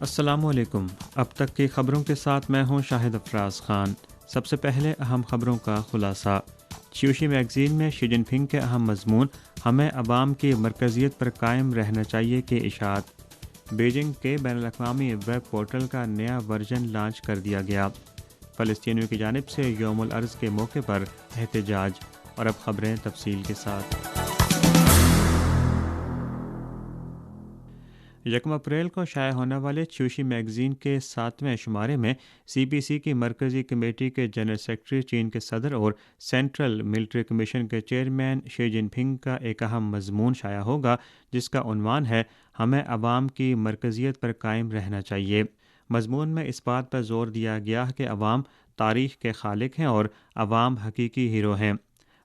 السلام علیکم۔ اب تک کی خبروں کے ساتھ میں ہوں شاہد افراز خان۔ سب سے پہلے اہم خبروں کا خلاصہ۔ چیوشی میگزین میں شی جن پنگ کے اہم مضمون ہمیں عوام کی مرکزیت پر قائم رہنا چاہیے کی اشاعت۔ بیجنگ کے بین الاقوامی ویب پورٹل کا نیا ورژن لانچ کر دیا گیا۔ فلسطینیوں کی جانب سے یوم الارض کے موقع پر احتجاج۔ اور اب خبریں تفصیل کے ساتھ۔ 1 اپریل کو شائع ہونے والے چیوشی میگزین کے 7ویں شمارے میں سی پی سی کی مرکزی کمیٹی کے جنرل سیکرٹری، چین کے صدر اور سینٹرل ملٹری کمیشن کے چیئرمین شی جن پنگ کا ایک اہم مضمون شائع ہوگا، جس کا عنوان ہے ہمیں عوام کی مرکزیت پر قائم رہنا چاہیے۔ مضمون میں اس بات پر زور دیا گیا کہ عوام تاریخ کے خالق ہیں اور عوام حقیقی ہیرو ہیں۔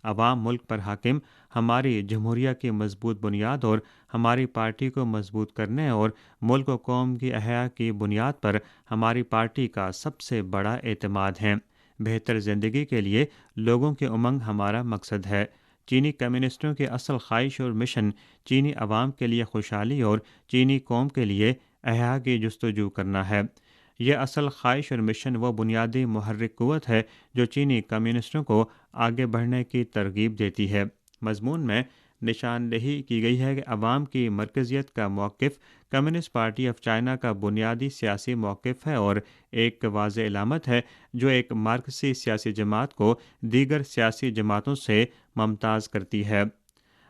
عوام ملک پر حاکم ہماری جمہوریہ کی مضبوط بنیاد اور ہماری پارٹی کو مضبوط کرنے اور ملک و قوم کی احیا کی بنیاد پر ہماری پارٹی کا سب سے بڑا اعتماد ہے۔ بہتر زندگی کے لیے لوگوں کی امنگ ہمارا مقصد ہے۔ چینی کمیونسٹوں کی اصل خواہش اور مشن چینی عوام کے لیے خوشحالی اور چینی قوم کے لیے احیا کی جستجو کرنا ہے۔ یہ اصل خواہش اور مشن وہ بنیادی محرک قوت ہے جو چینی کمیونسٹوں کو آگے بڑھنے کی ترغیب دیتی ہے۔ مضمون میں نشاندہی کی گئی ہے کہ عوام کی مرکزیت کا موقف کمیونسٹ پارٹی آف چائنا کا بنیادی سیاسی موقف ہے اور ایک واضح علامت ہے جو ایک مارکسی سیاسی جماعت کو دیگر سیاسی جماعتوں سے ممتاز کرتی ہے۔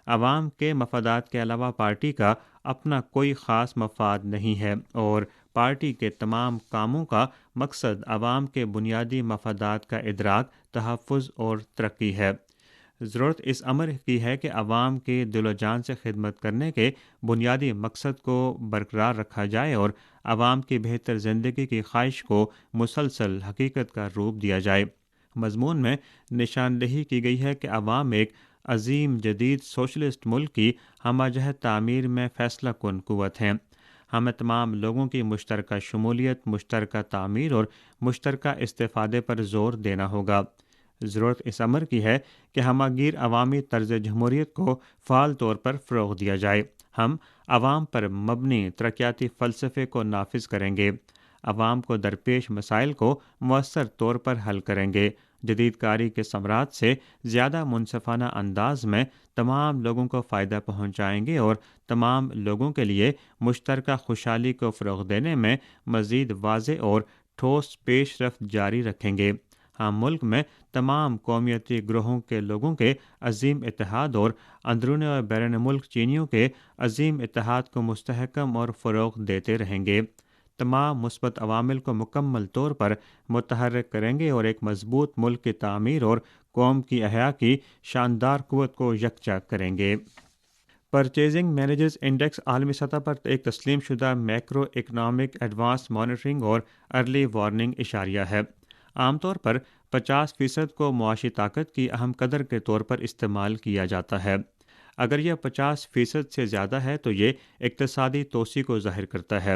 عوام کے مفادات کے علاوہ پارٹی کا اپنا کوئی خاص مفاد نہیں ہے اور پارٹی کے تمام کاموں کا مقصد عوام کے بنیادی مفادات کا ادراک، تحفظ اور ترقی ہے۔ ضرورت اس امر کی ہے کہ عوام کے دل و جان سے خدمت کرنے کے بنیادی مقصد کو برقرار رکھا جائے اور عوام کی بہتر زندگی کی خواہش کو مسلسل حقیقت کا روپ دیا جائے۔ مضمون میں نشاندہی کی گئی ہے کہ عوام ایک عظیم جدید سوشلسٹ ملک کی ہمہ جہت تعمیر میں فیصلہ کن قوت ہیں۔ ہمیں تمام لوگوں کی مشترکہ شمولیت، مشترکہ تعمیر اور مشترکہ استفادے پر زور دینا ہوگا۔ ضرورت اس امر کی ہے کہ ہمہ گیر عوامی طرز جمہوریت کو فعال طور پر فروغ دیا جائے۔ ہم عوام پر مبنی ترقیاتی فلسفے کو نافذ کریں گے، عوام کو درپیش مسائل کو مؤثر طور پر حل کریں گے، جدید کاری کے ثمرات سے زیادہ منصفانہ انداز میں تمام لوگوں کو فائدہ پہنچائیں گے اور تمام لوگوں کے لیے مشترکہ خوشحالی کو فروغ دینے میں مزید واضح اور ٹھوس پیش رفت جاری رکھیں گے۔ ہم ملک میں تمام قومیتی گروہوں کے لوگوں کے عظیم اتحاد اور اندرون اور بیرون ملک چینیوں کے عظیم اتحاد کو مستحکم اور فروغ دیتے رہیں گے، تمام مثبت عوامل کو مکمل طور پر متحرک کریں گے اور ایک مضبوط ملک کی تعمیر اور قوم کی احیا کی شاندار قوت کو یکجا کریں گے۔ پرچیزنگ مینیجرز انڈیکس عالمی سطح پر ایک تسلیم شدہ میکرو اکنامک ایڈوانس مانیٹرنگ اور ارلی وارننگ اشاریہ ہے۔ عام طور پر 50% کو معاشی طاقت کی اہم قدر کے طور پر استعمال کیا جاتا ہے۔ اگر یہ 50% سے زیادہ ہے تو یہ اقتصادی توسیع کو ظاہر کرتا ہے،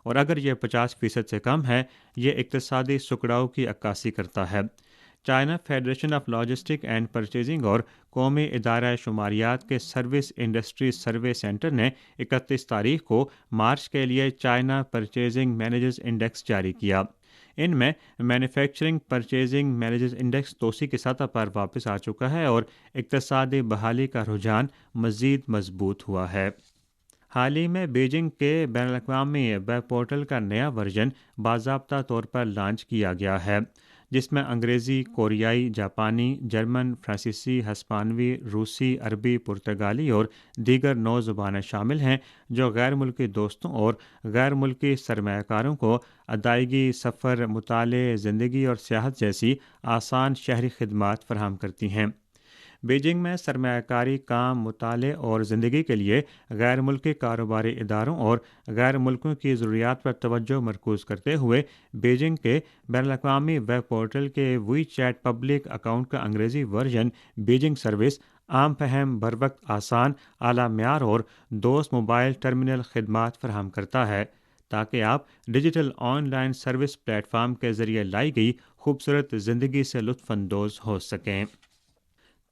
اور اگر یہ 50% سے کم ہے یہ اقتصادی سکڑاؤ کی عکاسی کرتا ہے۔ China federation of logistic and purchasing اور قومی ادارہ شماریات کے سروس انڈسٹری سروے سینٹر نے 31 تاریخ کو مارچ کے لیے چائنا پرچیزنگ مینیجرز انڈیکس جاری کیا۔ ان میں مینوفیکچرنگ پرچیزنگ مینیجرز انڈیکس توسیع کی سطح پر واپس آ چکا ہے اور اقتصادی بحالی کا رجحان مزید مضبوط ہوا ہے۔ حال ہی میں بیجنگ کے بین الاقوامی ویب پورٹل کا نیا ورژن باضابطہ طور پر لانچ کیا گیا ہے، جس میں انگریزی، کوریائی، جاپانی، جرمن، فرانسیسی، ہسپانوی، روسی، عربی، پرتگالی اور دیگر 9 زبانیں شامل ہیں جو غیر ملکی دوستوں اور غیر ملکی سرمایہ کاروں کو ادائیگی، سفر، مطالعے، زندگی اور سیاحت جیسی آسان شہری خدمات فراہم کرتی ہیں۔ بیجنگ میں سرمایہ کاری، کام، مطالعے اور زندگی کے لیے غیر ملکی کاروباری اداروں اور غیر ملکوں کی ضروریات پر توجہ مرکوز کرتے ہوئے بیجنگ کے بین الاقوامی ویب پورٹل کے وی چیٹ پبلک اکاؤنٹ کا انگریزی ورژن بیجنگ سروس عام فہم، بروقت، آسان، اعلیٰ معیار اور دوست موبائل ٹرمینل خدمات فراہم کرتا ہے تاکہ آپ digital on line service plate form کے ذریعے لائی گئی خوبصورت زندگی سے لطف اندوز ہو سکیں۔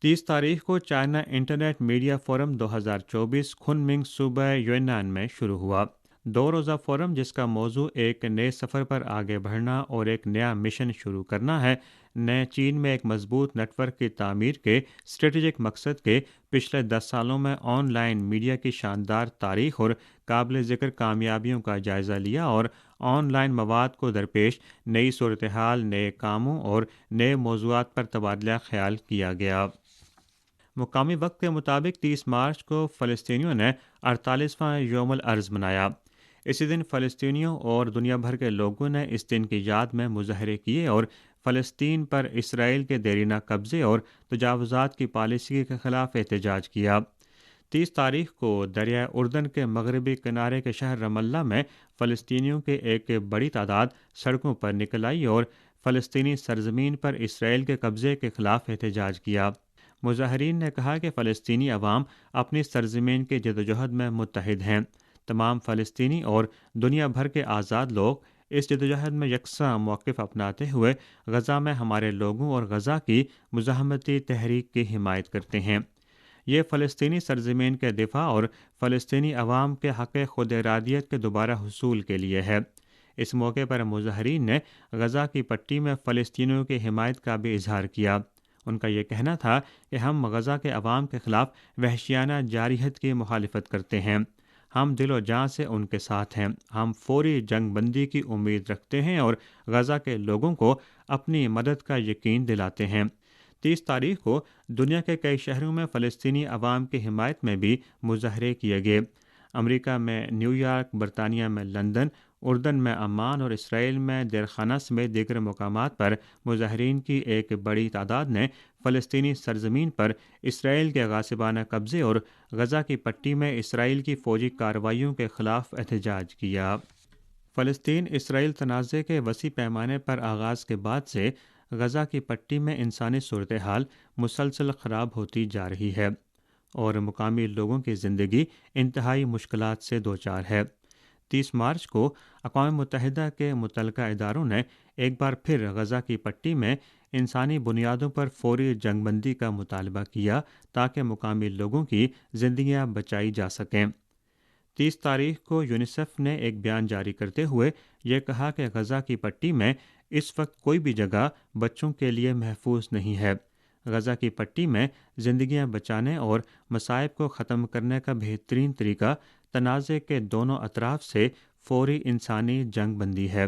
30 تاریخ کو چائنا انٹرنیٹ میڈیا فورم 2024 کھنمنگ صوبہ یونان میں شروع ہوا۔ دو روزہ فورم، جس کا موضوع ایک نئے سفر پر آگے بڑھنا اور ایک نیا مشن شروع کرنا ہے، نئے چین میں ایک مضبوط نیٹ ورک کی تعمیر کے اسٹریٹجک مقصد کے پچھلے 10 سالوں میں آن لائن میڈیا کی شاندار تاریخ اور قابل ذکر کامیابیوں کا جائزہ لیا اور آن لائن مواد کو درپیش نئی صورتحال، نئے کاموں اور نئے موضوعات پر تبادلہ خیال کیا گیا۔ مقامی وقت کے مطابق 30 مارچ کو فلسطینیوں نے 48واں یوم الارض منایا۔ اسی دن فلسطینیوں اور دنیا بھر کے لوگوں نے اس دن کی یاد میں مظاہرے کیے اور فلسطین پر اسرائیل کے دیرینہ قبضے اور تجاوزات کی پالیسی کے خلاف احتجاج کیا۔ 30 تاریخ کو دریائے اردن کے مغربی کنارے کے شہر رام اللہ میں فلسطینیوں کے ایک بڑی تعداد سڑکوں پر نکل آئی اور فلسطینی سرزمین پر اسرائیل کے قبضے کے خلاف احتجاج کیا۔ مظاہرین نے کہا کہ فلسطینی عوام اپنی سرزمین کی جدوجہد میں متحد ہیں۔ تمام فلسطینی اور دنیا بھر کے آزاد لوگ اس جدوجہد میں یکساں موقف اپناتے ہوئے غزہ میں ہمارے لوگوں اور غزہ کی مزاحمتی تحریک کی حمایت کرتے ہیں۔ یہ فلسطینی سرزمین کے دفاع اور فلسطینی عوام کے حق خود ارادیت کے دوبارہ حصول کے لیے ہے۔ اس موقع پر مظاہرین نے غزہ کی پٹی میں فلسطینیوں کی حمایت کا بھی اظہار کیا۔ ان کا یہ کہنا تھا کہ ہم غزہ کے عوام کے خلاف وحشیانہ جارحیت کی مخالفت کرتے ہیں۔ ہم دل و جان سے ان کے ساتھ ہیں۔ ہم فوری جنگ بندی کی امید رکھتے ہیں اور غزہ کے لوگوں کو اپنی مدد کا یقین دلاتے ہیں۔ 30 تاریخ کو دنیا کے کئی شہروں میں فلسطینی عوام کی حمایت میں بھی مظاہرے کیے گئے۔ امریکہ میں نیو یارک، برطانیہ میں لندن، اردن میں عمان اور اسرائیل میں دیر خانہ سمیت دیگر مقامات پر مظاہرین کی ایک بڑی تعداد نے فلسطینی سرزمین پر اسرائیل کے غاصبانہ قبضے اور غزہ کی پٹی میں اسرائیل کی فوجی کارروائیوں کے خلاف احتجاج کیا۔ فلسطین اسرائیل تنازع کے وسیع پیمانے پر آغاز کے بعد سے غزہ کی پٹی میں انسانی صورتحال مسلسل خراب ہوتی جا رہی ہے اور مقامی لوگوں کی زندگی انتہائی مشکلات سے دوچار ہے۔ 30 مارچ کو اقوام متحدہ کے متعلقہ اداروں نے ایک بار پھر غزہ کی پٹی میں انسانی بنیادوں پر فوری جنگ بندی کا مطالبہ کیا تاکہ مقامی لوگوں کی زندگیاں بچائی جا سکیں۔ 30 تاریخ کو یونیسیف نے ایک بیان جاری کرتے ہوئے یہ کہا کہ غزہ کی پٹی میں اس وقت کوئی بھی جگہ بچوں کے لیے محفوظ نہیں ہے۔ غزہ کی پٹی میں زندگیاں بچانے اور مصائب کو ختم کرنے کا بہترین طریقہ تنازع کے دونوں اطراف سے فوری انسانی جنگ بندی ہے۔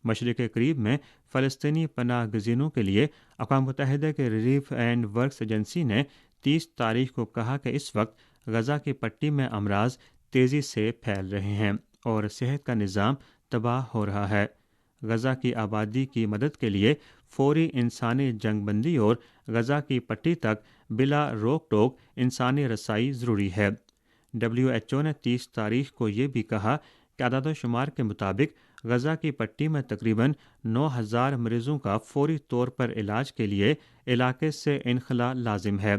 مشرق قریب میں فلسطینی پناہ گزینوں کے لیے اقوام متحدہ کے ریلیف اینڈ ورکس ایجنسی نے 30 تاریخ کو کہا کہ اس وقت غزہ کی پٹی میں امراض تیزی سے پھیل رہے ہیں اور صحت کا نظام تباہ ہو رہا ہے۔ غزہ کی آبادی کی مدد کے لیے فوری انسانی جنگ بندی اور غزہ کی پٹی تک بلا روک ٹوک انسانی رسائی ضروری ہے۔ WHO نے 30 تاریخ کو یہ بھی کہا کہ اعداد و شمار کے مطابق غزہ کی پٹی میں تقریباً 9,000 مریضوں کا فوری طور پر علاج کے لیے علاقے سے انخلا لازم ہے۔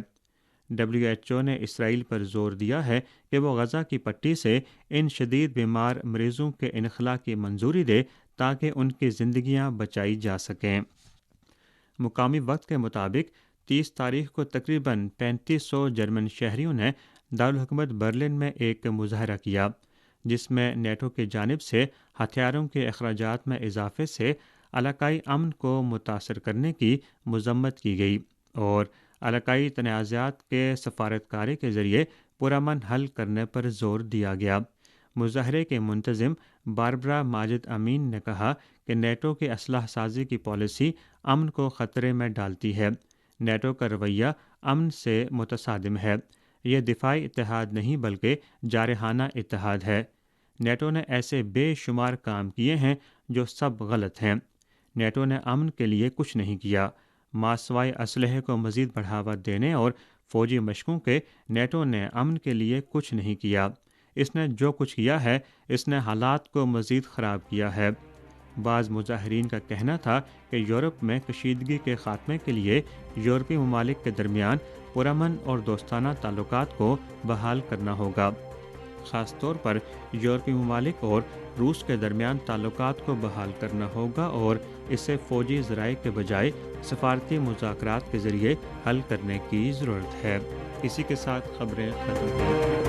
WHO نے اسرائیل پر زور دیا ہے کہ وہ غزہ کی پٹی سے ان شدید بیمار مریضوں کے انخلا کی منظوری دے تاکہ ان کی زندگیاں بچائی جا سکیں۔ مقامی وقت کے مطابق 30 تاریخ کو تقریباً 3500 جرمن شہریوں نے دارالحکومت برلن میں ایک مظاہرہ کیا جس میں نیٹو کی جانب سے ہتھیاروں کے اخراجات میں اضافے سے علاقائی امن کو متاثر کرنے کی مذمت کی گئی اور علاقائی تنازعات کے سفارتکاری کے ذریعے پرامن حل کرنے پر زور دیا گیا۔ مظاہرے کے منتظم باربرا ماجد امین نے کہا کہ نیٹو کی اصلاح سازی کی پالیسی امن کو خطرے میں ڈالتی ہے۔ نیٹو کا رویہ امن سے متصادم ہے۔ یہ دفاعی اتحاد نہیں بلکہ جارحانہ اتحاد ہے۔ نیٹو نے ایسے بے شمار کام کیے ہیں جو سب غلط ہیں۔ نیٹو نے امن کے لیے کچھ نہیں کیا۔ ماسوائے اسلحے کو مزید بڑھاوا دینے اور فوجی مشقوں کے نیٹو نے امن کے لیے کچھ نہیں کیا۔ اس نے جو کچھ کیا ہے اس نے حالات کو مزید خراب کیا ہے۔ بعض مظاہرین کا کہنا تھا کہ یورپ میں کشیدگی کے خاتمے کے لیے یورپی ممالک کے درمیان پرامن اور دوستانہ تعلقات کو بحال کرنا ہوگا۔ خاص طور پر یورپی ممالک اور روس کے درمیان تعلقات کو بحال کرنا ہوگا اور اسے فوجی ذرائع کے بجائے سفارتی مذاکرات کے ذریعے حل کرنے کی ضرورت ہے۔ اسی کے ساتھ خبریں ختم ہوئی۔